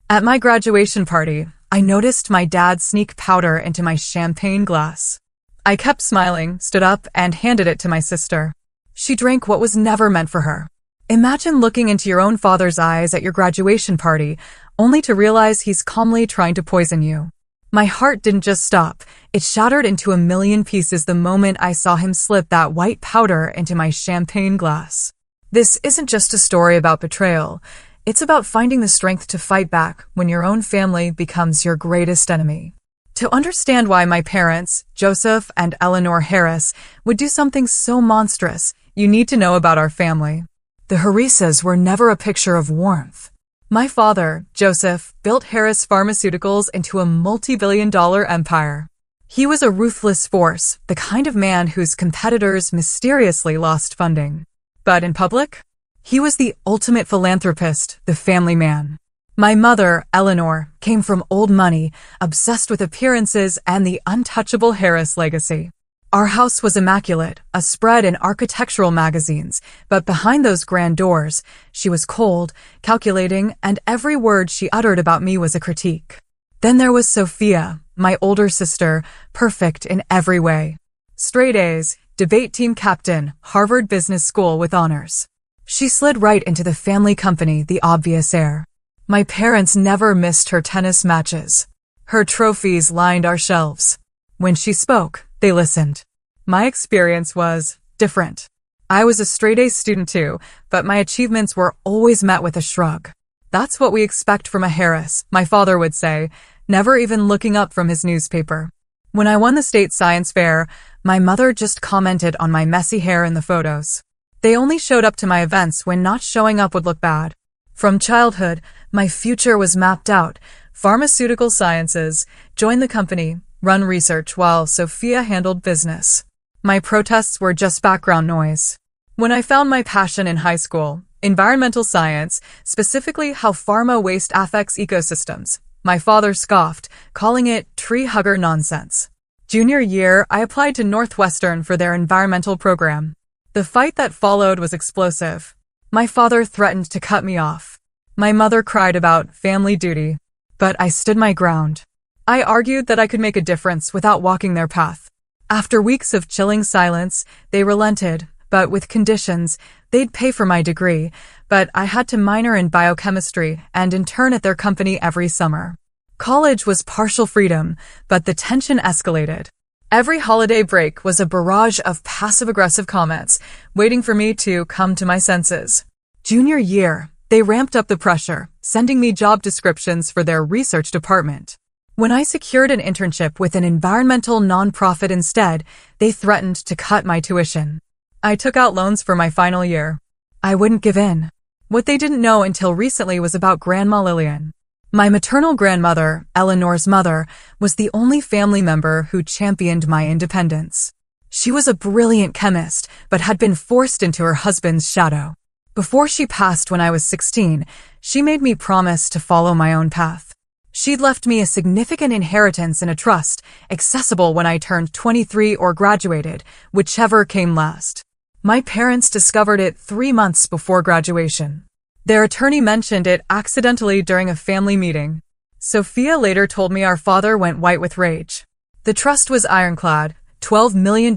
At my graduation party, I noticed my dad sneak powder into my champagne glass. I kept smiling, stood up, and handed it to my sister. She drank what was never meant for her. Imagine looking into your own father's eyes at your graduation party, only to realize he's calmly trying to poison you. My heart didn't just stop, it shattered into a million pieces the moment I saw him slip that white powder into my champagne glass. This isn't just a story about betrayal. It's about finding the strength to fight back when your own family becomes your greatest enemy. To understand why my parents, Joseph and Eleanor Harris, would do something so monstrous, you need to know about our family. The Harrisas were never a picture of warmth. My father, Joseph, built Harris Pharmaceuticals into a multi-billion-dollar empire. He was a ruthless force, the kind of man whose competitors mysteriously lost funding. But in public, he was the ultimate philanthropist, the family man. My mother, Eleanor, came from old money, obsessed with appearances and the untouchable Harris legacy. Our house was immaculate, a spread in architectural magazines, but behind those grand doors, she was cold, calculating, and every word she uttered about me was a critique. Then there was Sophia, my older sister, perfect in every way. Straight A's, debate team captain, Harvard Business School with honors. She slid right into the family company, the obvious heir. My parents never missed her tennis matches. Her trophies lined our shelves. When she spoke, they listened. My experience was different. I was a straight-A student too, but my achievements were always met with a shrug. That's what we expect from a Harris, my father would say, never even looking up from his newspaper. When I won the state science fair, my mother just commented on my messy hair in the photos. They only showed up to my events when not showing up would look bad. From childhood, my future was mapped out. Pharmaceutical sciences, join the company, run research while Sophia handled business. My protests were just background noise. When I found my passion in high school, environmental science, specifically how pharma waste affects ecosystems, my father scoffed, calling it tree hugger nonsense. Junior year, I applied to Northwestern for their environmental program. The fight that followed was explosive. My father threatened to cut me off. My mother cried about family duty, but I stood my ground. I argued that I could make a difference without walking their path. After weeks of chilling silence, they relented, but with conditions. They'd pay for my degree, but I had to minor in biochemistry and intern at their company every summer. College was partial freedom, but the tension escalated. Every holiday break was a barrage of passive-aggressive comments, waiting for me to come to my senses. Junior year, they ramped up the pressure, sending me job descriptions for their research department. When I secured an internship with an environmental nonprofit instead, they threatened to cut my tuition. I took out loans for my final year. I wouldn't give in. What they didn't know until recently was about Grandma Lillian. My maternal grandmother, Eleanor's mother, was the only family member who championed my independence. She was a brilliant chemist, but had been forced into her husband's shadow. Before she passed when I was 16, she made me promise to follow my own path. She'd left me a significant inheritance in a trust, accessible when I turned 23 or graduated, whichever came last. My parents discovered it 3 months before graduation. Their attorney mentioned it accidentally during a family meeting. Sophia later told me our father went white with rage. The trust was ironclad, $12 million,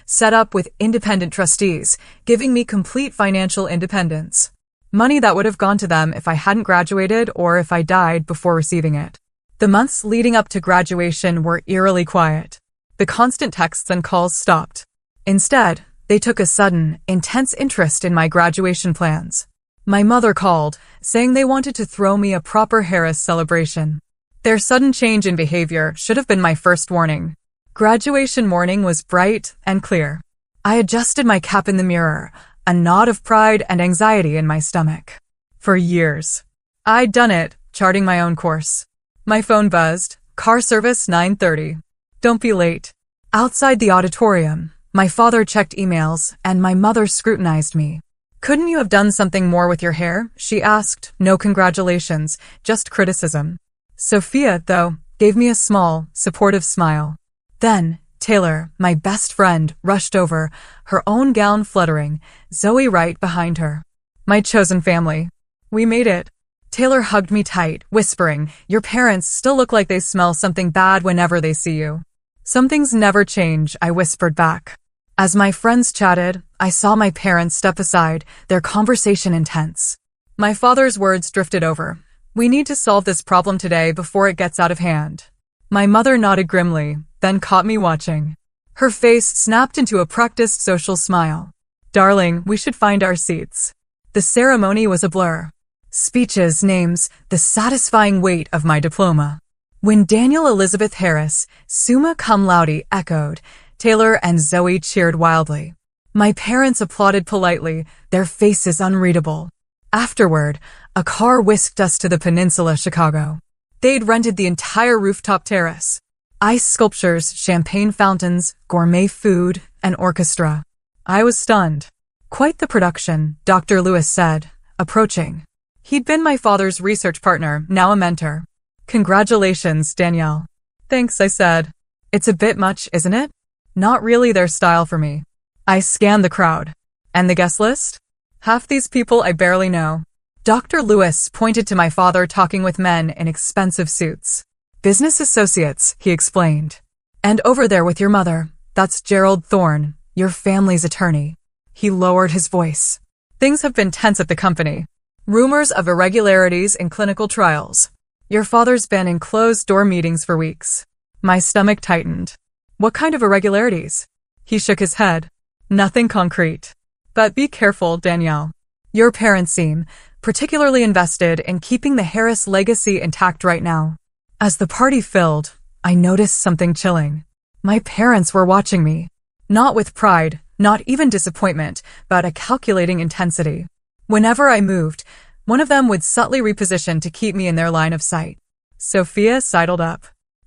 set up with independent trustees, giving me complete financial independence. Money that would have gone to them if I hadn't graduated or if I died before receiving it. The months leading up to graduation were eerily quiet. The constant texts and calls stopped. Instead, they took a sudden, intense interest in my graduation plans. My mother called, saying they wanted to throw me a proper Harris celebration. Their sudden change in behavior should have been my first warning. Graduation morning was bright and clear. I adjusted my cap in the mirror, a knot of pride and anxiety in my stomach. For years, I'd done it, charting my own course. My phone buzzed, car service 9:30. Don't be late. Outside the auditorium, my father checked emails and my mother scrutinized me. Couldn't you have done something more with your hair? She asked. No congratulations, just criticism. Sophia, though, gave me a small, supportive smile. Then, Taylor, my best friend, rushed over, her own gown fluttering, Zoe right behind her. My chosen family. We made it. Taylor hugged me tight, whispering, "Your parents still look like they smell something bad whenever they see you." "Some things never change," I whispered back. As my friends chatted, I saw my parents step aside, their conversation intense. My father's words drifted over. "We need to solve this problem today before it gets out of hand." My mother nodded grimly, then caught me watching. Her face snapped into a practiced social smile. "Darling, we should find our seats." The ceremony was a blur. Speeches, names, the satisfying weight of my diploma. When Daniel Elizabeth Harris, summa cum laude, echoed, Taylor and Zoe cheered wildly. My parents applauded politely, their faces unreadable. Afterward, a car whisked us to the Peninsula Chicago. They'd rented the entire rooftop terrace. Ice sculptures, champagne fountains, gourmet food, an orchestra. I was stunned. "Quite the production," Dr. Lewis said, approaching. He'd been my father's research partner, now a mentor. "Congratulations, Danielle." "Thanks," I said. "It's a bit much, isn't it?" "Not really their style for me." I scanned the crowd. "And the guest list?" "Half these people I barely know." Dr. Lewis pointed to my father talking with men in expensive suits. "Business associates," he explained. "And over there with your mother, that's Gerald Thorne, your family's attorney." He lowered his voice. "Things have been tense at the company. Rumors of irregularities in clinical trials. Your father's been in closed-door meetings for weeks." My stomach tightened. "What kind of irregularities?" He shook his head. "Nothing concrete. But be careful, Danielle. Your parents seem particularly invested in keeping the Harris legacy intact right now." As the party filled, I noticed something chilling. My parents were watching me. Not with pride, not even disappointment, but a calculating intensity. Whenever I moved, one of them would subtly reposition to keep me in their line of sight. Sophia sidled up.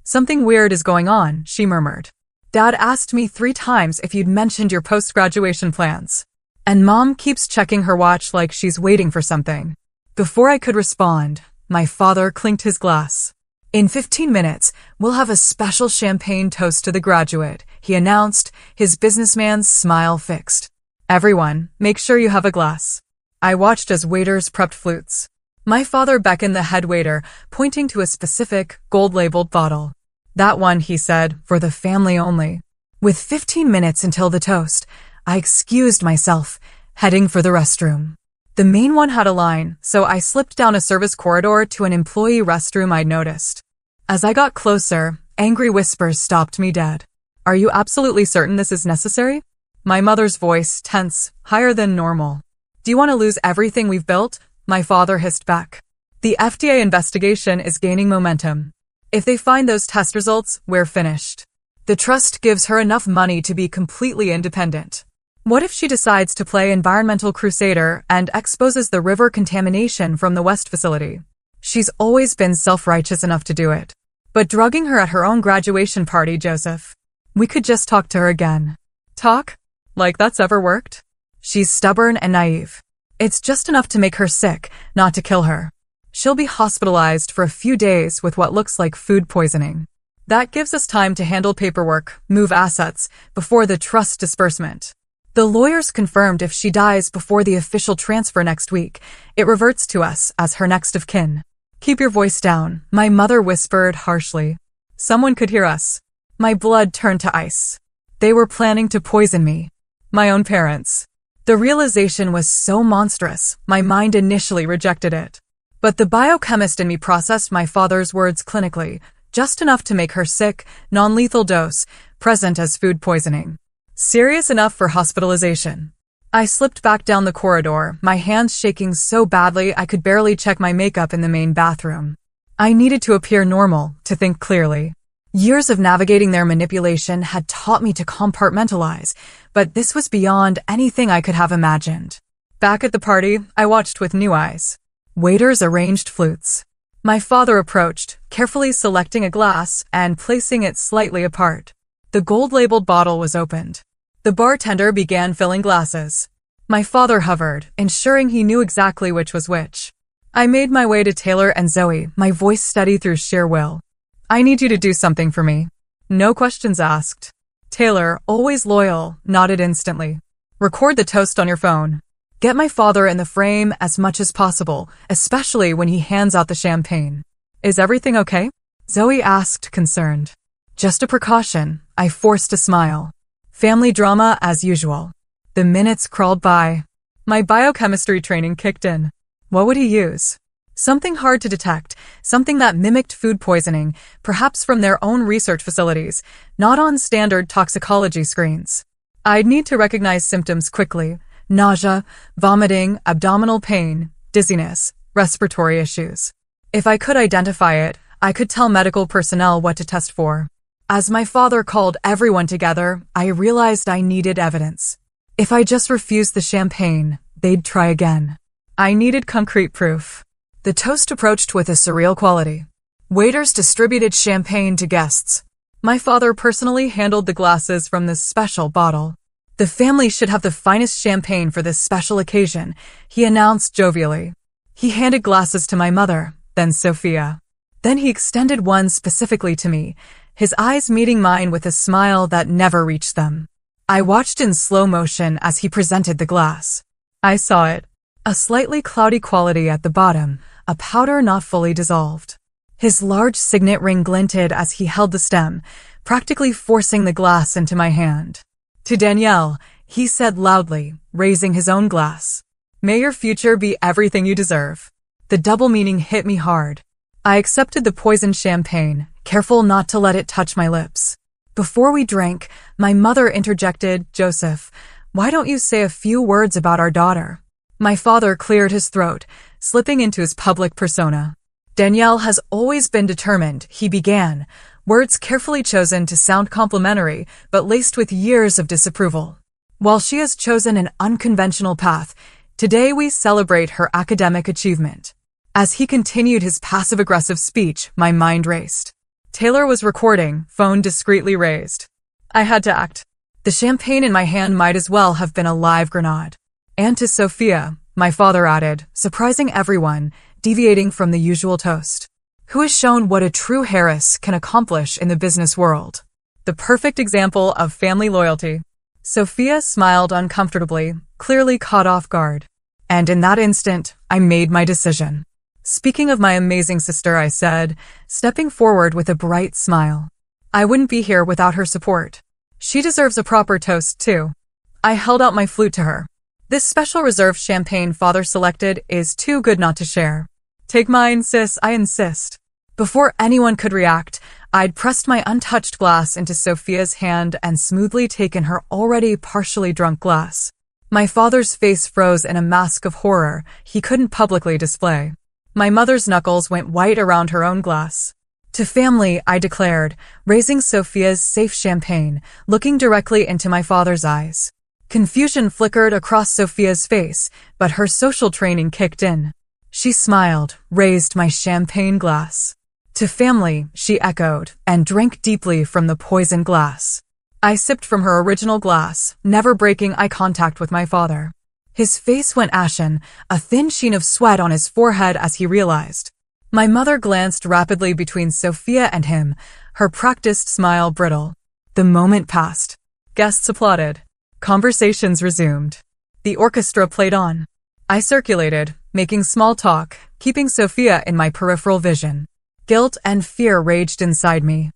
"Something weird is going on," she murmured. "Dad asked me 3 times if you'd mentioned your post-graduation plans. And Mom keeps checking her watch like she's waiting for something." Before I could respond, my father clinked his glass. "In 15 minutes, we'll have a special champagne toast to the graduate," he announced, his businessman's smile fixed. "Everyone, make sure you have a glass." I watched as waiters prepped flutes. My father beckoned the head waiter, pointing to a specific, gold-labeled bottle. "That one," he said, "for the family only." With 15 minutes until the toast, I excused myself, heading for the restroom. The main one had a line, so I slipped down a service corridor to an employee restroom I'd noticed. As I got closer, angry whispers stopped me dead. "Are you absolutely certain this is necessary?" My mother's voice, tense, higher than normal. "Do you want to lose everything we've built?" My father hissed back. "The FDA investigation is gaining momentum. If they find those test results, we're finished. The trust gives her enough money to be completely independent. What if she decides to play environmental crusader and exposes the river contamination from the West facility? She's always been self-righteous enough to do it. But drugging her at her own graduation party, Joseph. We could just talk to her again." "Talk? Like that's ever worked?" "She's stubborn and naive. It's just enough to make her sick, not to kill her. She'll be hospitalized for a few days with what looks like food poisoning. That gives us time to handle paperwork, move assets, before the trust disbursement. The lawyers confirmed if she dies before the official transfer next week, it reverts to us as her next of kin." "Keep your voice down," my mother whispered harshly. Someone could hear us. My blood turned to ice. They were planning to poison me. My own parents. The realization was so monstrous, my mind initially rejected it. But the biochemist in me processed my father's words clinically, just enough to make her sick, non-lethal dose, present as food poisoning. Serious enough for hospitalization. I slipped back down the corridor, my hands shaking so badly I could barely check my makeup in the main bathroom. I needed to appear normal, to think clearly. Years of navigating their manipulation had taught me to compartmentalize, but this was beyond anything I could have imagined. Back at the party, I watched with new eyes. Waiters arranged flutes. My father approached, carefully selecting a glass and placing it slightly apart. The gold-labeled bottle was opened. The bartender began filling glasses. My father hovered, ensuring he knew exactly which was which. I made my way to Taylor and Zoe, my voice steady through sheer will. "I need you to do something for me." No questions asked. Taylor, always loyal, nodded instantly. "Record the toast on your phone." Get my father in the frame as much as possible, especially when he hands out the champagne. Is everything okay? Zoe asked, concerned. Just a precaution, I forced a smile. Family drama as usual. The minutes crawled by. My biochemistry training kicked in. What would he use? Something hard to detect, something that mimicked food poisoning, perhaps from their own research facilities, not on standard toxicology screens. I'd need to recognize symptoms quickly: nausea, vomiting, abdominal pain, dizziness, respiratory issues. If I could identify it, I could tell medical personnel what to test for. As my father called everyone together, I realized I needed evidence. If I just refused the champagne, they'd try again. I needed concrete proof. The toast approached with a surreal quality. Waiters distributed champagne to guests. My father personally handled the glasses from this special bottle. The family should have the finest champagne for this special occasion, he announced jovially. He handed glasses to my mother, then Sophia. Then he extended one specifically to me, his eyes meeting mine with a smile that never reached them. I watched in slow motion as he presented the glass. I saw it. A slightly cloudy quality at the bottom, a powder not fully dissolved. His large signet ring glinted as he held the stem, practically forcing the glass into my hand. To Danielle, he said loudly, raising his own glass. May your future be everything you deserve. The double meaning hit me hard. I accepted the poisoned champagne, careful not to let it touch my lips. Before we drank, my mother interjected, Joseph, why don't you say a few words about our daughter? My father cleared his throat, slipping into his public persona. Danielle has always been determined, he began, words carefully chosen to sound complimentary, but laced with years of disapproval. While she has chosen an unconventional path, today we celebrate her academic achievement. As he continued his passive-aggressive speech, my mind raced. Taylor was recording, phone discreetly raised. I had to act. The champagne in my hand might as well have been a live grenade. And to Sophia, my father added, surprising everyone, deviating from the usual toast. Who has shown what a true Harris can accomplish in the business world. The perfect example of family loyalty. Sophia smiled uncomfortably, clearly caught off guard. And in that instant, I made my decision. Speaking of my amazing sister, I said, stepping forward with a bright smile. I wouldn't be here without her support. She deserves a proper toast, too. I held out my flute to her. This special reserve champagne father selected is too good not to share. Take mine, sis, I insist. Before anyone could react, I'd pressed my untouched glass into Sophia's hand and smoothly taken her already partially drunk glass. My father's face froze in a mask of horror he couldn't publicly display. My mother's knuckles went white around her own glass. To family, I declared, raising Sophia's safe champagne, looking directly into my father's eyes. Confusion flickered across Sophia's face, but her social training kicked in. She smiled, raised my champagne glass. To family, she echoed, and drank deeply from the poisoned glass. I sipped from her original glass, never breaking eye contact with my father. His face went ashen, a thin sheen of sweat on his forehead as he realized. My mother glanced rapidly between Sophia and him, her practiced smile brittle. The moment passed. Guests applauded. Conversations resumed. The orchestra played on. I circulated, making small talk, keeping Sophia in my peripheral vision. Guilt and fear raged inside me.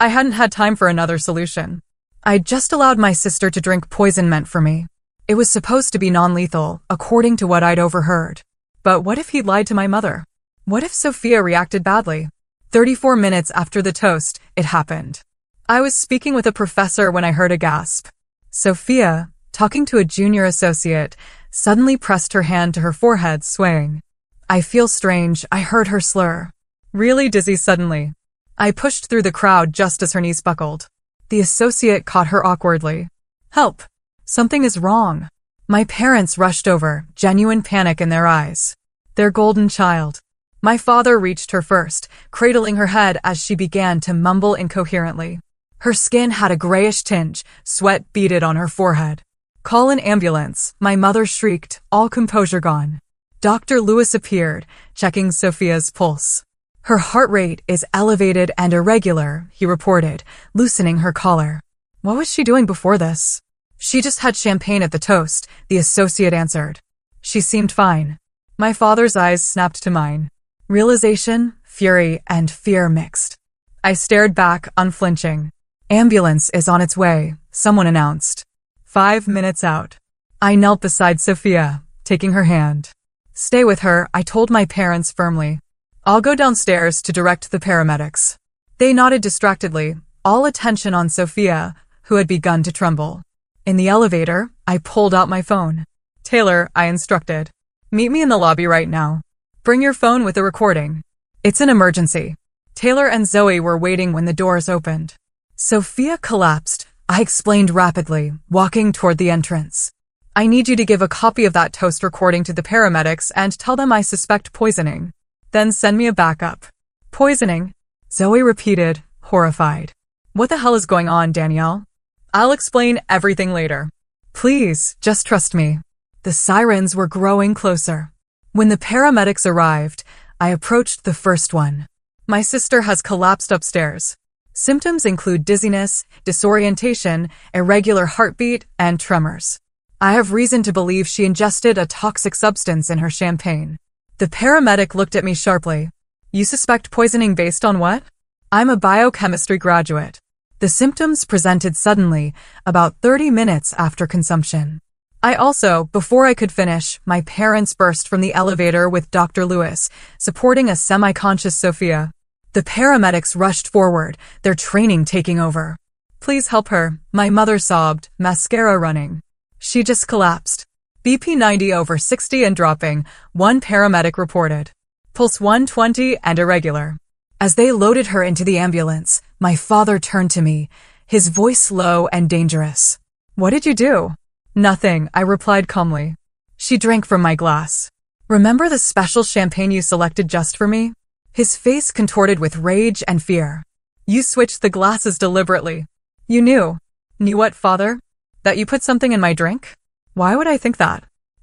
I hadn't had time for another solution. I'd just allowed my sister to drink poison meant for me. It was supposed to be non-lethal, according to what I'd overheard. But what if he'd lied to my mother? What if Sophia reacted badly? 34 minutes after the toast, it happened. I was speaking with a professor when I heard a gasp. Sophia, talking to a junior associate, suddenly pressed her hand to her forehead, swaying. I feel strange, I heard her slur. Really dizzy suddenly. I pushed through the crowd just as her knees buckled. The associate caught her awkwardly. Help! Something is wrong. My parents rushed over, genuine panic in their eyes. Their golden child. My father reached her first, cradling her head as she began to mumble incoherently. Her skin had a grayish tinge, sweat beaded on her forehead. Call an ambulance, my mother shrieked, all composure gone. Dr. Lewis appeared, checking Sophia's pulse. Her heart rate is elevated and irregular, he reported, loosening her collar. What was she doing before this? She just had champagne at the toast, the associate answered. She seemed fine. My father's eyes snapped to mine. Realization, fury, and fear mixed. I stared back, unflinching. Ambulance is on its way, someone announced. 5 minutes out. I knelt beside Sophia, taking her hand. Stay with her, I told my parents firmly. I'll go downstairs to direct the paramedics. They nodded distractedly, all attention on Sophia, who had begun to tremble. In the elevator, I pulled out my phone. Taylor, I instructed. Meet me in the lobby right now. Bring your phone with the recording. It's an emergency. Taylor and Zoe were waiting when the doors opened. Sophia collapsed, I explained rapidly, walking toward the entrance. I need you to give a copy of that toast recording to the paramedics and tell them I suspect poisoning. Then send me a backup. Poisoning? Zoe repeated, horrified. What the hell is going on, Danielle? I'll explain everything later. Please, just trust me. The sirens were growing closer. When the paramedics arrived, I approached the first one. My sister has collapsed upstairs. Symptoms include dizziness, disorientation, irregular heartbeat, and tremors. I have reason to believe she ingested a toxic substance in her champagne. The paramedic looked at me sharply. You suspect poisoning based on what? I'm a biochemistry graduate. The symptoms presented suddenly, about 30 minutes after consumption. Before I could finish, my parents burst from the elevator with Dr. Lewis, supporting a semi-conscious Sophia. The paramedics rushed forward, their training taking over. Please help her, my mother sobbed, mascara running. She just collapsed. BP 90/60 and dropping, one paramedic reported. Pulse 120 and irregular. As they loaded her into the ambulance, my father turned to me, his voice low and dangerous. What did you do? Nothing, I replied calmly. She drank from my glass. Remember the special champagne you selected just for me? His face contorted with rage and fear. You switched the glasses deliberately. You knew. Knew what, father? That you put something in my drink? Why would I think that?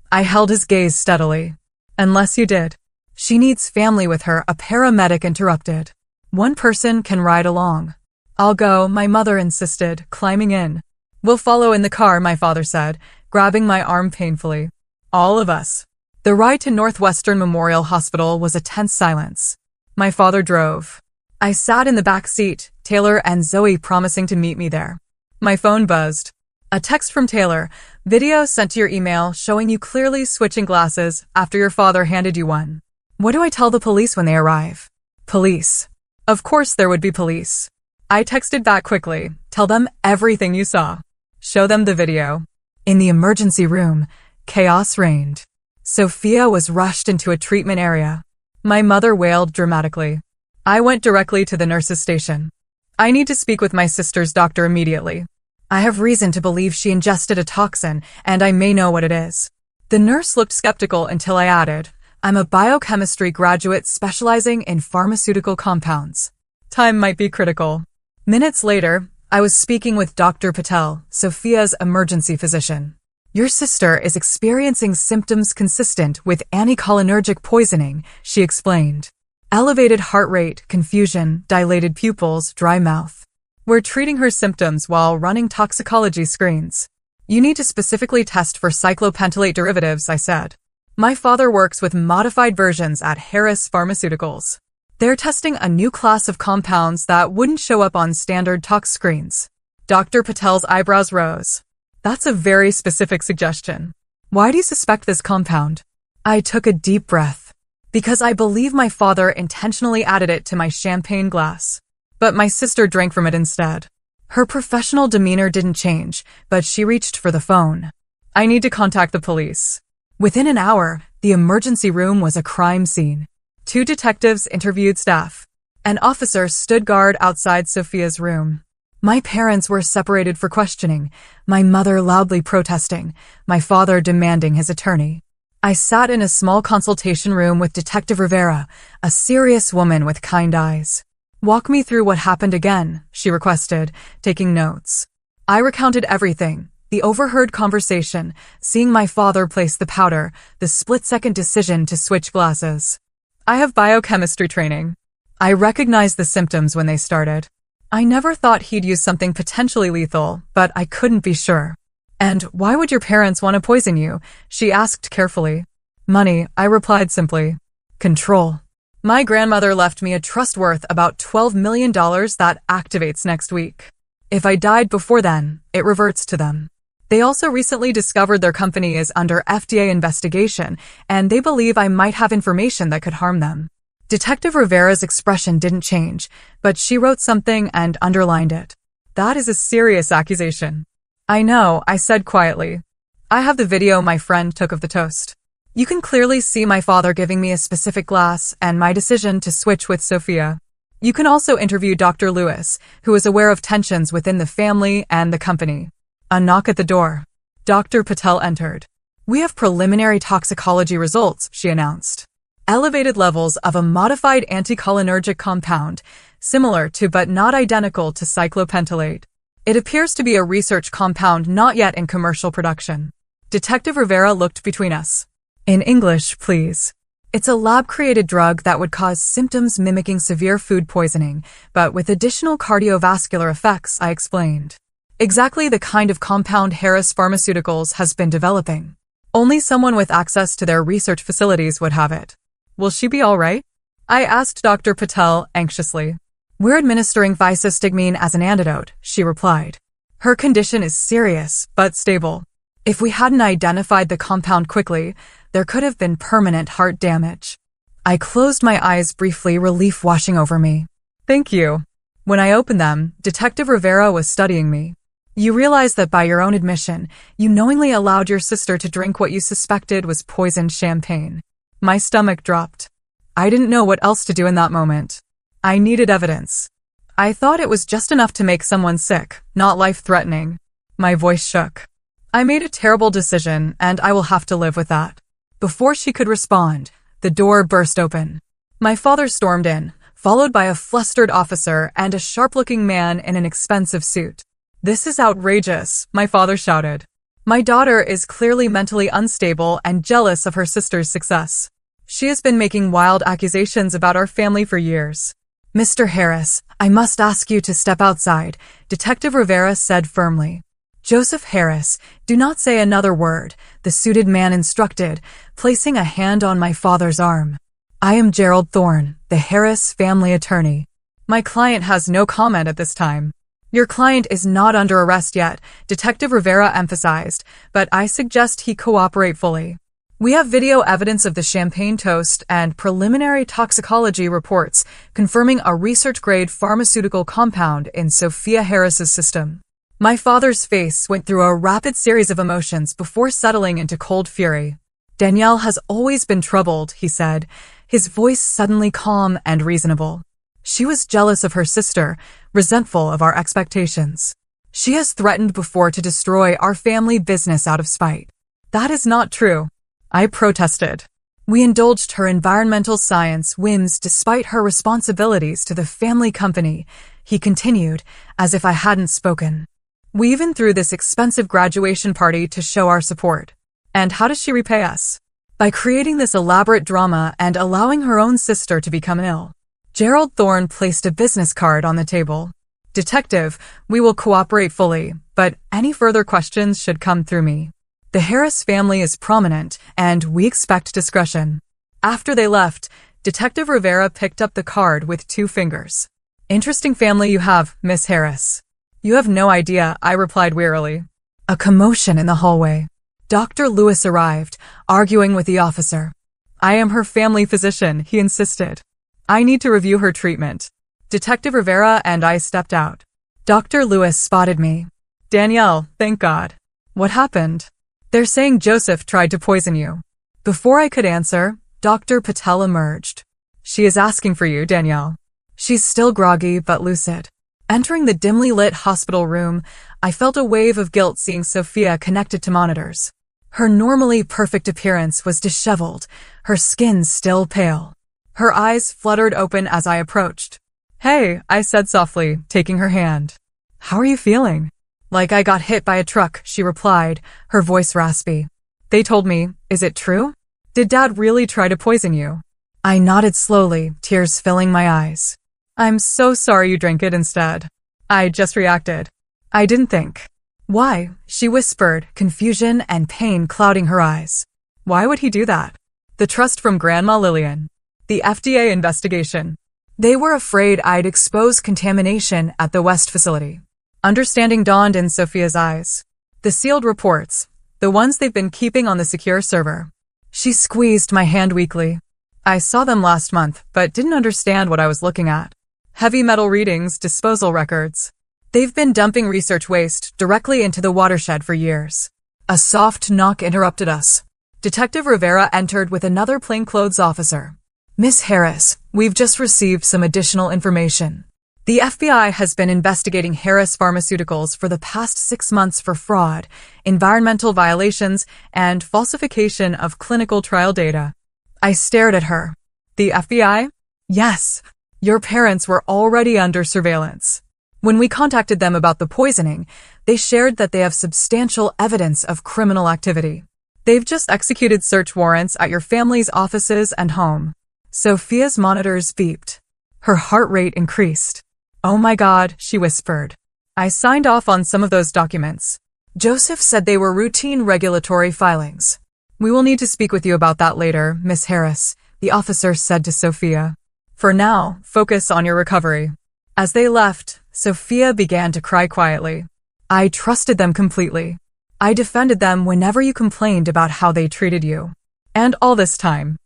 I held his gaze steadily. Unless you did. She needs family with her, a paramedic interrupted. One person can ride along. I'll go, my mother insisted, climbing in. We'll follow in the car, my father said, grabbing my arm painfully. All of us. The ride to Northwestern Memorial Hospital was a tense silence. My father drove. I sat in the back seat, Taylor and Zoe promising to meet me there. My phone buzzed. A text from Taylor, video sent to your email showing you clearly switching glasses after your father handed you one. What do I tell the police when they arrive? Police. Of course there would be police. I texted back quickly, tell them everything you saw. Show them the video. In the emergency room, chaos reigned. Sophia was rushed into a treatment area. My mother wailed dramatically. I went directly to the nurse's station. I need to speak with my sister's doctor immediately. I have reason to believe she ingested a toxin, and I may know what it is. The nurse looked skeptical until I added, I'm a biochemistry graduate specializing in pharmaceutical compounds. Time might be critical. Minutes later, I was speaking with Dr. Patel, Sophia's emergency physician. Your sister is experiencing symptoms consistent with anticholinergic poisoning, she explained. Elevated heart rate, confusion, dilated pupils, dry mouth. We're treating her symptoms while running toxicology screens. You need to specifically test for cyclopentylate derivatives, I said. My father works with modified versions at Harris Pharmaceuticals. They're testing a new class of compounds that wouldn't show up on standard tox screens. Dr. Patel's eyebrows rose. That's a very specific suggestion. Why do you suspect this compound? I took a deep breath. Because I believe my father intentionally added it to my champagne glass. But my sister drank from it instead. Her professional demeanor didn't change, but she reached for the phone. I need to contact the police. Within an hour, the emergency room was a crime scene. 2 detectives interviewed staff. An officer stood guard outside Sophia's room. My parents were separated for questioning, my mother loudly protesting, my father demanding his attorney. I sat in a small consultation room with Detective Rivera, a serious woman with kind eyes. Walk me through what happened again, she requested, taking notes. I recounted everything, the overheard conversation, seeing my father place the powder, the split-second decision to switch glasses. I have biochemistry training. I recognized the symptoms when they started. I never thought he'd use something potentially lethal, but I couldn't be sure. And why would your parents want to poison you? She asked carefully. Money, I replied simply. Control. My grandmother left me a trust worth about $12 million that activates next week. If I died before then, it reverts to them. They also recently discovered their company is under FDA investigation, and they believe I might have information that could harm them. Detective Rivera's expression didn't change, but she wrote something and underlined it. That is a serious accusation. I know, I said quietly. I have the video my friend took of the toast. You can clearly see my father giving me a specific glass and my decision to switch with Sophia. You can also interview Dr. Lewis, who is aware of tensions within the family and the company. A knock at the door. Dr. Patel entered. We have preliminary toxicology results, she announced. Elevated levels of a modified anticholinergic compound, similar to but not identical to cyclopentolate. It appears to be a research compound not yet in commercial production. Detective Rivera looked between us. In English, please. It's a lab-created drug that would cause symptoms mimicking severe food poisoning, but with additional cardiovascular effects, I explained. Exactly the kind of compound Harris Pharmaceuticals has been developing. Only someone with access to their research facilities would have it. Will she be all right? I asked Dr. Patel anxiously. We're administering visostigmine as an antidote, she replied. Her condition is serious, but stable. If we hadn't identified the compound quickly, there could have been permanent heart damage. I closed my eyes briefly, relief washing over me. Thank you. When I opened them, Detective Rivera was studying me. You realize that by your own admission, you knowingly allowed your sister to drink what you suspected was poisoned champagne. My stomach dropped. I didn't know what else to do in that moment. I needed evidence. I thought it was just enough to make someone sick, not life-threatening. My voice shook. I made a terrible decision, and I will have to live with that. Before she could respond, the door burst open. My father stormed in, followed by a flustered officer and a sharp-looking man in an expensive suit. This is outrageous, my father shouted. My daughter is clearly mentally unstable and jealous of her sister's success. She has been making wild accusations about our family for years. Mr. Harris, I must ask you to step outside, Detective Rivera said firmly. Joseph Harris, do not say another word, the suited man instructed, placing a hand on my father's arm. I am Gerald Thorne, the Harris family attorney. My client has no comment at this time. Your client is not under arrest yet, Detective Rivera emphasized, but I suggest he cooperate fully. We have video evidence of the champagne toast and preliminary toxicology reports confirming a research-grade pharmaceutical compound in Sophia Harris's system. My father's face went through a rapid series of emotions before settling into cold fury. Danielle has always been troubled, he said, his voice suddenly calm and reasonable. She was jealous of her sister, resentful of our expectations. She has threatened before to destroy our family business out of spite. That is not true. I protested. We indulged her environmental science whims despite her responsibilities to the family company, he continued, as if I hadn't spoken. We even threw this expensive graduation party to show our support. And how does she repay us? By creating this elaborate drama and allowing her own sister to become ill. Gerald Thorne placed a business card on the table. Detective, we will cooperate fully, but any further questions should come through me. The Harris family is prominent, and we expect discretion. After they left, Detective Rivera picked up the card with 2 fingers. Interesting family you have, Miss Harris. You have no idea, I replied wearily. A commotion in the hallway. Dr. Lewis arrived, arguing with the officer. I am her family physician, he insisted. I need to review her treatment. Detective Rivera and I stepped out. Dr. Lewis spotted me. Danielle, thank God. What happened? They're saying Joseph tried to poison you. Before I could answer, Dr. Patel emerged. She is asking for you, Danielle. She's still groggy but lucid. Entering the dimly lit hospital room, I felt a wave of guilt seeing Sophia connected to monitors. Her normally perfect appearance was disheveled, her skin still pale. Her eyes fluttered open as I approached. Hey, I said softly, taking her hand. How are you feeling? Like I got hit by a truck, she replied, her voice raspy. They told me, is it true? Did Dad really try to poison you? I nodded slowly, tears filling my eyes. I'm so sorry you drank it instead. I just reacted. I didn't think. Why? She whispered, confusion and pain clouding her eyes. Why would he do that? The trust from Grandma Lillian. The FDA investigation. They were afraid I'd expose contamination at the West facility. Understanding dawned in Sophia's eyes. The sealed reports, the ones they've been keeping on the secure server. She squeezed my hand weakly. I saw them last month, but didn't understand what I was looking at. Heavy metal readings, disposal records. They've been dumping research waste directly into the watershed for years. A soft knock interrupted us. Detective Rivera entered with another plainclothes officer. Miss Harris, we've just received some additional information. The FBI has been investigating Harris Pharmaceuticals for the past 6 months for fraud, environmental violations, and falsification of clinical trial data. I stared at her. The FBI? Yes. Your parents were already under surveillance. When we contacted them about the poisoning, they shared that they have substantial evidence of criminal activity. They've just executed search warrants at your family's offices and home. Sophia's monitors beeped. Her heart rate increased. Oh my God, she whispered. I signed off on some of those documents. Joseph said they were routine regulatory filings. We will need to speak with you about that later, Miss Harris, the officer said to Sophia. For now, focus on your recovery. As they left, Sophia began to cry quietly. I trusted them completely. I defended them whenever you complained about how they treated you. And all this time,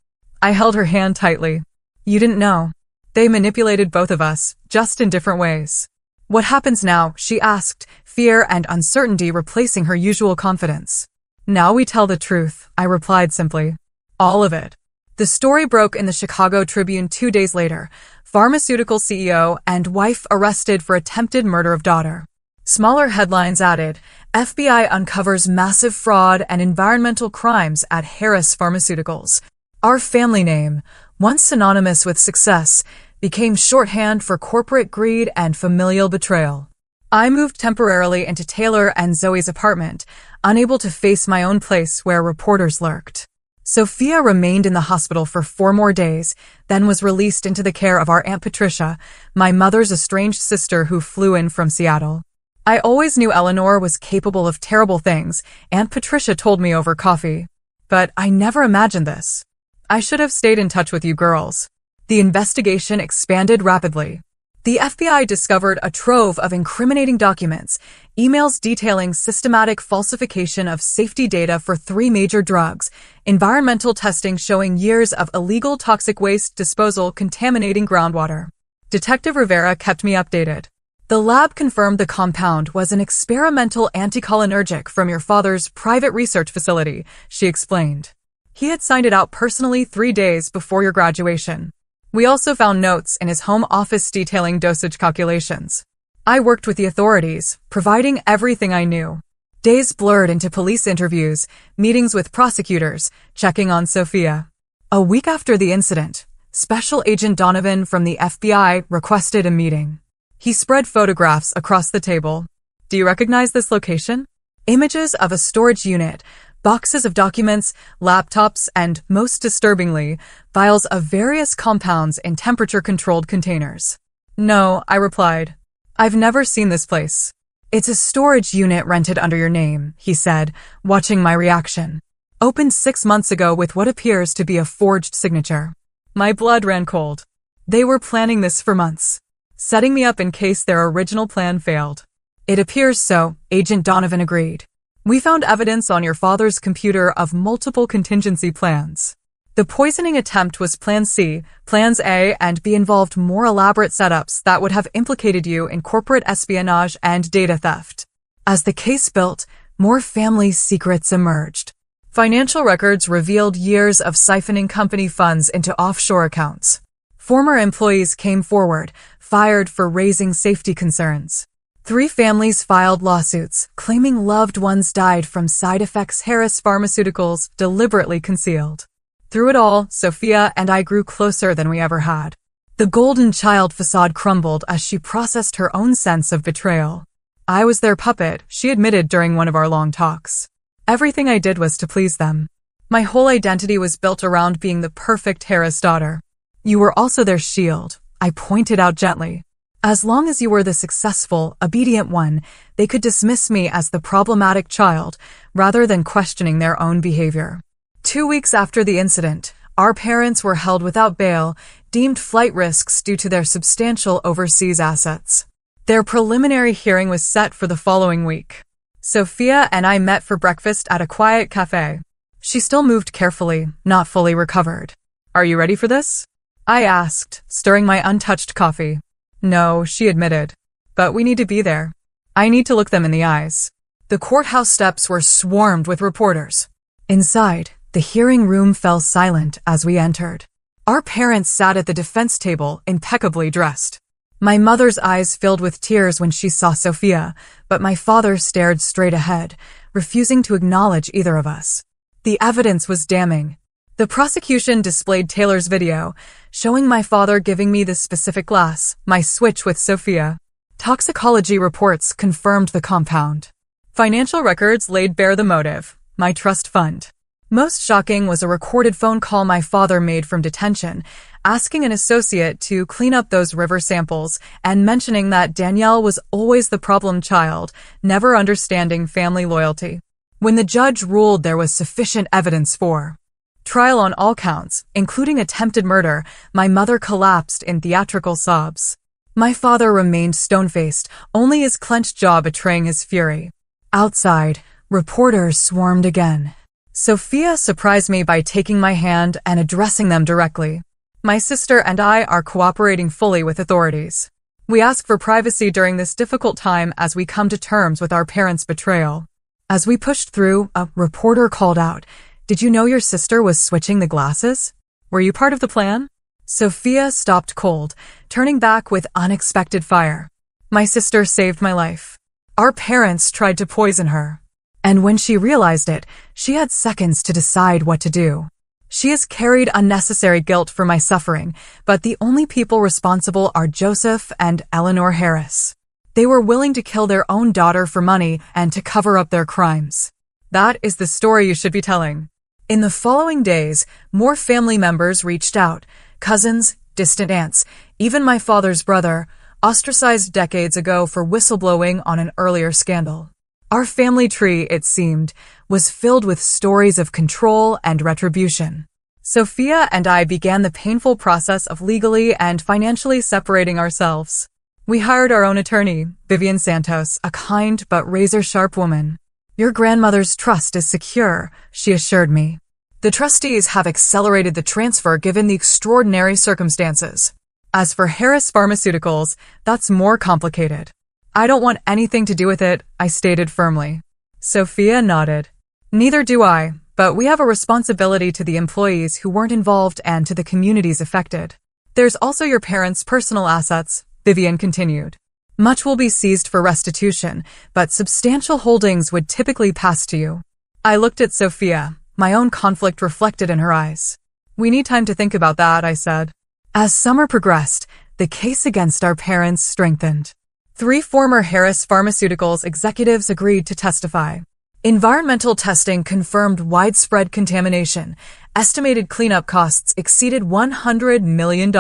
I held her hand tightly. You didn't know. They manipulated both of us, just in different ways. What happens now? She asked, fear and uncertainty replacing her usual confidence. Now we tell the truth, I replied simply. All of it. The story broke in the Chicago Tribune 2 days later. Pharmaceutical CEO and wife arrested for attempted murder of daughter. Smaller headlines added, FBI uncovers massive fraud and environmental crimes at Harris Pharmaceuticals. Our family name, once synonymous with success, became shorthand for corporate greed and familial betrayal. I moved temporarily into Taylor and Zoe's apartment, unable to face my own place where reporters lurked. Sophia remained in the hospital for 4 more days, then was released into the care of our Aunt Patricia, my mother's estranged sister who flew in from Seattle. I always knew Eleanor was capable of terrible things, Aunt Patricia told me over coffee. But I never imagined this. I should have stayed in touch with you girls. The investigation expanded rapidly. The FBI discovered a trove of incriminating documents, emails detailing systematic falsification of safety data for 3 major drugs, environmental testing showing years of illegal toxic waste disposal contaminating groundwater. Detective Rivera kept me updated. The lab confirmed the compound was an experimental anticholinergic from your father's private research facility, she explained. He had signed it out personally 3 days before your graduation. We also found notes in his home office detailing dosage calculations. I worked with the authorities, providing everything I knew. Days blurred into police interviews, meetings with prosecutors, checking on Sophia. A week after the incident, Special Agent Donovan from the FBI requested a meeting. He spread photographs across the table. Do you recognize this location? Images of a storage unit, boxes of documents, laptops, and, most disturbingly, vials of various compounds in temperature-controlled containers. No, I replied. I've never seen this place. It's a storage unit rented under your name, he said, watching my reaction. Opened 6 months ago with what appears to be a forged signature. My blood ran cold. They were planning this for months, setting me up in case their original plan failed. It appears so, Agent Donovan agreed. We found evidence on your father's computer of multiple contingency plans. The poisoning attempt was Plan C, Plans A and B involved more elaborate setups that would have implicated you in corporate espionage and data theft. As the case built, more family secrets emerged. Financial records revealed years of siphoning company funds into offshore accounts. Former employees came forward, fired for raising safety concerns. 3 families filed lawsuits, claiming loved ones died from side effects Harris Pharmaceuticals deliberately concealed. Through it all, Sophia and I grew closer than we ever had. The golden child facade crumbled as she processed her own sense of betrayal. I was their puppet, she admitted during one of our long talks. Everything I did was to please them. My whole identity was built around being the perfect Harris daughter. You were also their shield, I pointed out gently. As long as you were the successful, obedient one, they could dismiss me as the problematic child, rather than questioning their own behavior. 2 weeks after the incident, Our parents were held without bail, deemed flight risks due to their substantial overseas assets. Their preliminary hearing was set for the following week. Sophia and I met for breakfast at a quiet cafe. She still moved carefully, not fully recovered. "Are you ready for this?" I asked, stirring my untouched coffee. "No," she admitted. "But we need to be there. I need to look them in the eyes." The courthouse steps were swarmed with reporters. Inside, the hearing room fell silent as we entered. Our parents sat at the defense table, impeccably dressed. My mother's eyes filled with tears when she saw Sophia, but my father stared straight ahead, refusing to acknowledge either of us. The evidence was damning. The prosecution displayed Taylor's video, showing my father giving me the specific glass, my switch with Sophia. Toxicology reports confirmed the compound. Financial records laid bare the motive, my trust fund. Most shocking was a recorded phone call my father made from detention, asking an associate to clean up those river samples and mentioning that Danielle was always the problem child, never understanding family loyalty. When the judge ruled there was sufficient evidence for trial on all counts, including attempted murder, my mother collapsed in theatrical sobs. My father remained stone-faced, only his clenched jaw betraying his fury. Outside, reporters swarmed again. Sophia surprised me by taking my hand and addressing them directly. "My sister and I are cooperating fully with authorities. We ask for privacy during this difficult time as we come to terms with our parents' betrayal." As we pushed through, a reporter called out, "Did you know your sister was switching the glasses? Were you part of the plan?" Sophia stopped cold, turning back with unexpected fire. "My sister saved my life. Our parents tried to poison her. And when she realized it, she had seconds to decide what to do. She has carried unnecessary guilt for my suffering, but the only people responsible are Joseph and Eleanor Harris. They were willing to kill their own daughter for money and to cover up their crimes. That is the story you should be telling." In the following days, more family members reached out, cousins, distant aunts, even my father's brother, ostracized decades ago for whistleblowing on an earlier scandal. Our family tree, it seemed, was filled with stories of control and retribution. Sophia and I began the painful process of legally and financially separating ourselves. We hired our own attorney, Vivian Santos, a kind but razor-sharp woman. "Your grandmother's trust is secure," she assured me. "The trustees have accelerated the transfer given the extraordinary circumstances. As for Harris Pharmaceuticals, that's more complicated. I don't want anything to do with it," I stated firmly. Sophia nodded. "Neither do I, but we have a responsibility to the employees who weren't involved and to the communities affected. There's also your parents' personal assets," Vivian continued. "Much will be seized for restitution, but substantial holdings would typically pass to you." I looked at Sophia, my own conflict reflected in her eyes. "We need time to think about that," I said. As summer progressed, the case against our parents strengthened. 3 former Harris Pharmaceuticals executives agreed to testify. Environmental testing confirmed widespread contamination. Estimated cleanup costs exceeded $100 million.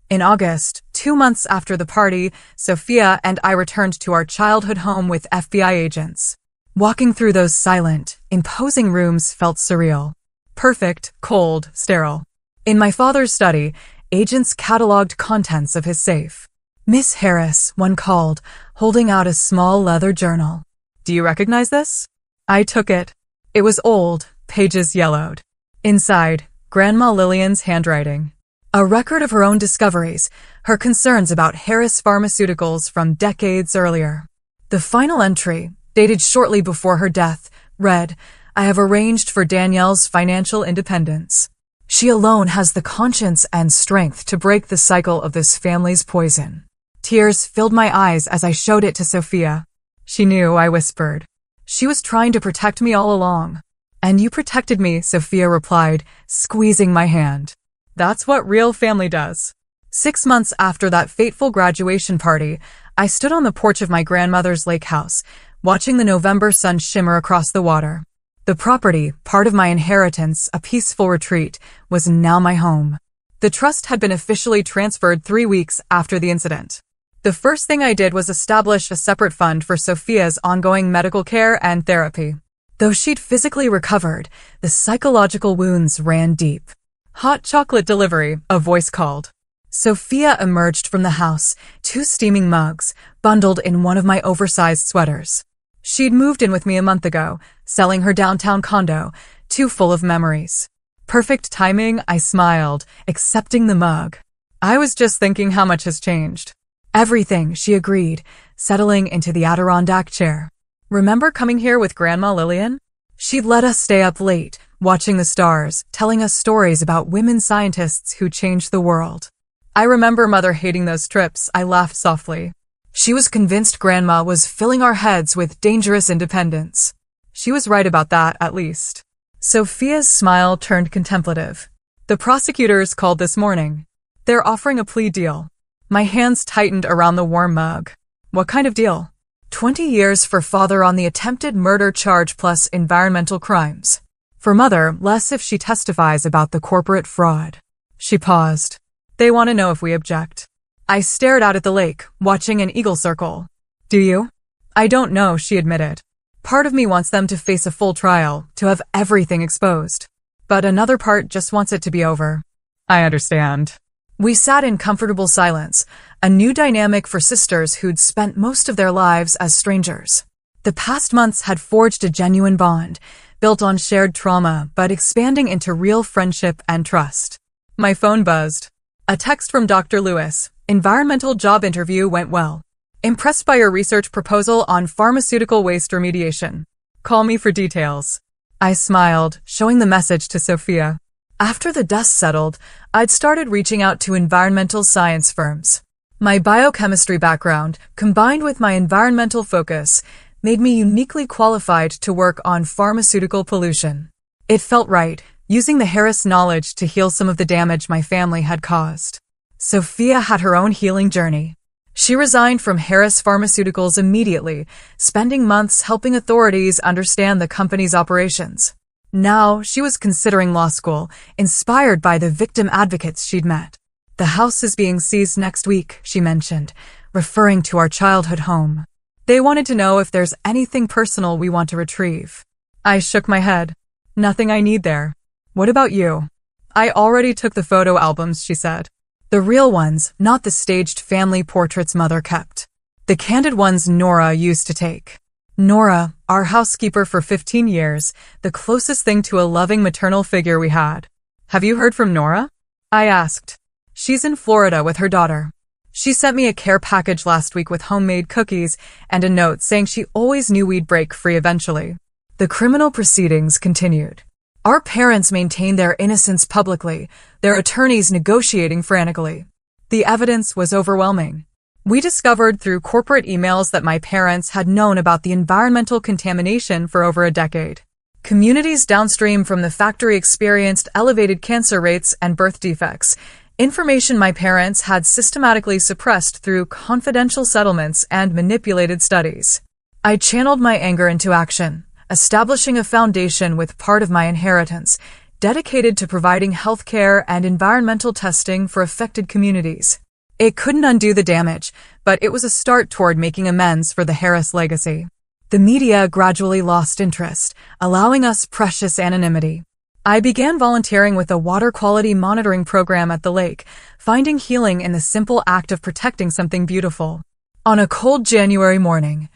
In August, 2 months after the party, Sophia and I returned to our childhood home with FBI agents. Walking through those silent, imposing rooms felt surreal. Perfect, cold, sterile. In my father's study, agents cataloged contents of his safe. "Miss Harris," one called, holding out a small leather journal. "Do you recognize this?" I took it. It was old, pages yellowed. Inside, Grandma Lillian's handwriting. A record of her own discoveries, her concerns about Harris Pharmaceuticals from decades earlier. The final entry, dated shortly before her death, read, "I have arranged for Danielle's financial independence. She alone has the conscience and strength to break the cycle of this family's poison." Tears filled my eyes as I showed it to Sophia. "She knew," I whispered. "She was trying to protect me all along." "And you protected me," Sophia replied, squeezing my hand. "That's what real family does." 6 months after that fateful graduation party, I stood on the porch of my grandmother's lake house, watching the November sun shimmer across the water. The property, part of my inheritance, a peaceful retreat, was now my home. The trust had been officially transferred 3 weeks after the incident. The first thing I did was establish a separate fund for Sophia's ongoing medical care and therapy. Though she'd physically recovered, the psychological wounds ran deep. Hot chocolate delivery, a voice called. Sophia emerged from the house, 2 steaming mugs, bundled in one of my oversized sweaters. She'd moved in with me a month ago, selling her downtown condo, too full of memories. Perfect timing, I smiled, accepting the mug. I was just thinking how much has changed. Everything, she agreed, settling into the Adirondack chair. Remember coming here with Grandma Lillian? She'd let us stay up late, watching the stars, telling us stories about women scientists who changed the world. I remember Mother hating those trips, I laughed softly. She was convinced Grandma was filling our heads with dangerous independence. She was right about that, at least. Sophia's smile turned contemplative. The prosecutors called this morning. They're offering a plea deal. My hands tightened around the warm mug. What kind of deal? 20 years for father on the attempted murder charge plus environmental crimes. For Mother, less if she testifies about the corporate fraud. She paused. They want to know if we object. I stared out at the lake, watching an eagle circle. Do you? I don't know, she admitted. Part of me wants them to face a full trial, to have everything exposed. But another part just wants it to be over. I understand. We sat in comfortable silence, a new dynamic for sisters who'd spent most of their lives as strangers. The past months had forged a genuine bond, built on shared trauma, but expanding into real friendship and trust. My phone buzzed. A text from Dr. Lewis. Environmental job interview went well. Impressed by your research proposal on pharmaceutical waste remediation. Call me for details. I smiled, showing the message to Sophia. After the dust settled, I'd started reaching out to environmental science firms. My biochemistry background, combined with my environmental focus, made me uniquely qualified to work on pharmaceutical pollution. It felt right, using the Harris knowledge to heal some of the damage my family had caused. Sophia had her own healing journey. She resigned from Harris Pharmaceuticals immediately, spending months helping authorities understand the company's operations. Now, she was considering law school, inspired by the victim advocates she'd met. The house is being seized next week, she mentioned, referring to our childhood home. They wanted to know if there's anything personal we want to retrieve. I shook my head. Nothing I need there. What about you? I already took the photo albums, she said. The real ones, not the staged family portraits Mother kept. The candid ones Nora used to take. Nora, our housekeeper for 15 years, the closest thing to a loving maternal figure we had. Have you heard from Nora? I asked. She's in Florida with her daughter. She sent me a care package last week with homemade cookies and a note saying she always knew we'd break free eventually. The criminal proceedings continued. Our parents maintained their innocence publicly, their attorneys negotiating frantically. The evidence was overwhelming. We discovered through corporate emails that my parents had known about the environmental contamination for over a decade. Communities downstream from the factory experienced elevated cancer rates and birth defects, information my parents had systematically suppressed through confidential settlements and manipulated studies. I channeled my anger into action, establishing a foundation with part of my inheritance, dedicated to providing healthcare and environmental testing for affected communities. It couldn't undo the damage, but it was a start toward making amends for the Harris legacy. The media gradually lost interest, allowing us precious anonymity. I began volunteering with a water quality monitoring program at the lake, finding healing in the simple act of protecting something beautiful. On a cold January morning,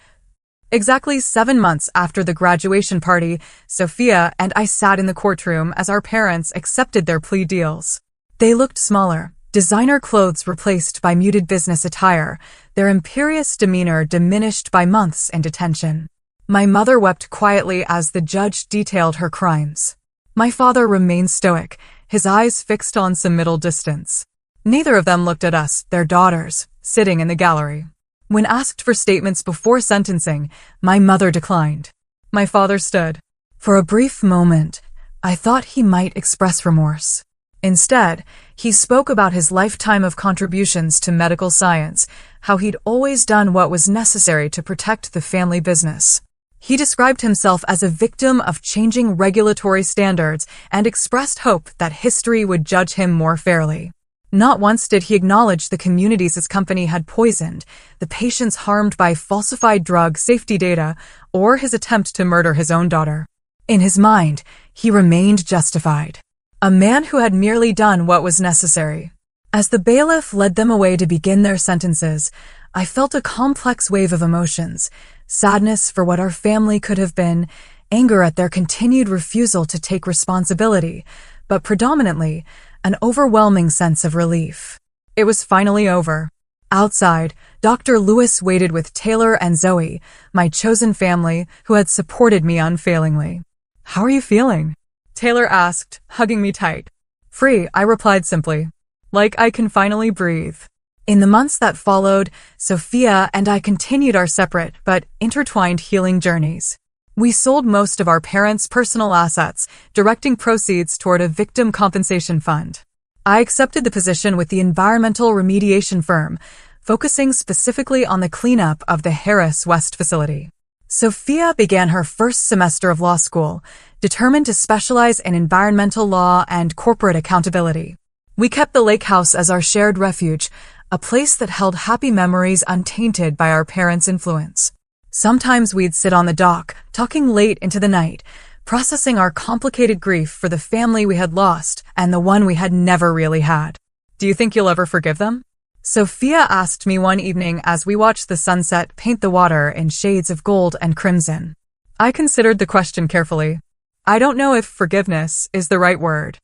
exactly 7 months after the graduation party, Sophia and I sat in the courtroom as our parents accepted their plea deals. They looked smaller, designer clothes replaced by muted business attire, their imperious demeanor diminished by months in detention. My mother wept quietly as the judge detailed her crimes. My father remained stoic, his eyes fixed on some middle distance. Neither of them looked at us, their daughters, sitting in the gallery. When asked for statements before sentencing, my mother declined. My father stood. For a brief moment, I thought he might express remorse. Instead, he spoke about his lifetime of contributions to medical science, how he'd always done what was necessary to protect the family business. He described himself as a victim of changing regulatory standards and expressed hope that history would judge him more fairly. Not once did he acknowledge the communities his company had poisoned, the patients harmed by falsified drug safety data, or his attempt to murder his own daughter. In his mind, he remained justified. a man who had merely done what was necessary. As the bailiff led them away to begin their sentences, I felt a complex wave of emotions, sadness for what our family could have been, anger at their continued refusal to take responsibility, but predominantly, an overwhelming sense of relief. It was finally over. Outside, Dr. Lewis waited with Taylor and Zoe, my chosen family, who had supported me unfailingly. "How are you feeling?" Taylor asked, hugging me tight. "Free," I replied simply. "Like I can finally breathe." In the months that followed, Sophia and I continued our separate but intertwined healing journeys. We sold most of our parents' personal assets, directing proceeds toward a victim compensation fund. I accepted the position with the environmental remediation firm, focusing specifically on the cleanup of the Harris West facility. Sophia began her first semester of law school, determined to specialize in environmental law and corporate accountability. We kept the lake house as our shared refuge, a place that held happy memories untainted by our parents' influence. Sometimes we'd sit on the dock, talking late into the night, processing our complicated grief for the family we had lost and the one we had never really had. "Do you think you'll ever forgive them?" Sophia asked me one evening as we watched the sunset paint the water in shades of gold and crimson. I considered the question carefully. I don't know if forgiveness is the right word.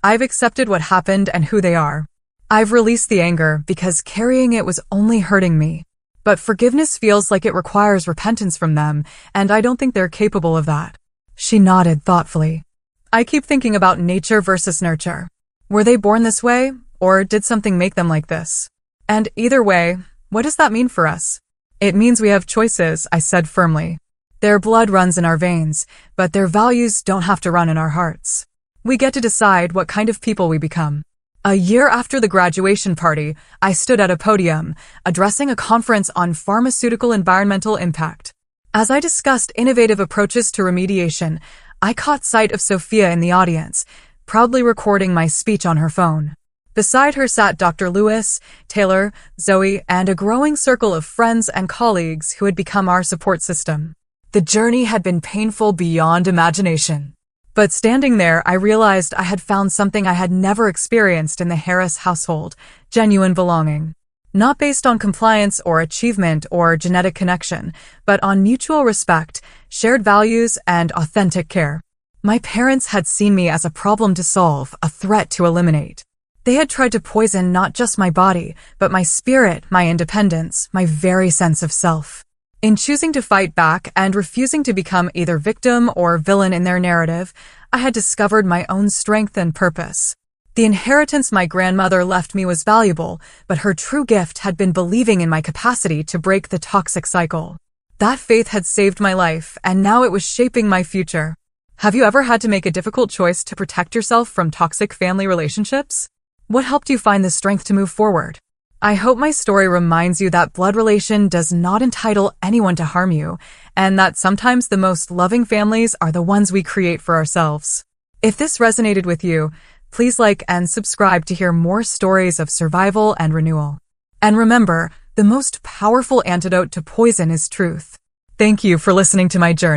I've accepted what happened and who they are. I've released the anger because carrying it was only hurting me. But forgiveness feels like it requires repentance from them, and I don't think they're capable of that. She nodded thoughtfully. I keep thinking about nature versus nurture. Were they born this way, or did something make them like this? And either way, what does that mean for us? It means we have choices, I said firmly. Their blood runs in our veins, but their values don't have to run in our hearts. We get to decide what kind of people we become. A year after the graduation party, I stood at a podium, addressing a conference on pharmaceutical environmental impact. As I discussed innovative approaches to remediation, I caught sight of Sophia in the audience, proudly recording my speech on her phone. Beside her sat Dr. Lewis, Taylor, Zoe, and a growing circle of friends and colleagues who had become our support system. The journey had been painful beyond imagination. But standing there, I realized I had found something I had never experienced in the Harris household: genuine belonging. Not based on compliance or achievement or genetic connection, but on mutual respect, shared values, and authentic care. My parents had seen me as a problem to solve, a threat to eliminate. They had tried to poison not just my body, but my spirit, my independence, my very sense of self. In choosing to fight back and refusing to become either victim or villain in their narrative, I had discovered my own strength and purpose. The inheritance my grandmother left me was valuable, but her true gift had been believing in my capacity to break the toxic cycle. That faith had saved my life, and now it was shaping my future. Have you ever had to make a difficult choice to protect yourself from toxic family relationships? What helped you find the strength to move forward? I hope my story reminds you that blood relation does not entitle anyone to harm you, and that sometimes the most loving families are the ones we create for ourselves. If this resonated with you, please like and subscribe to hear more stories of survival and renewal. And remember, the most powerful antidote to poison is truth. Thank you for listening to my journey.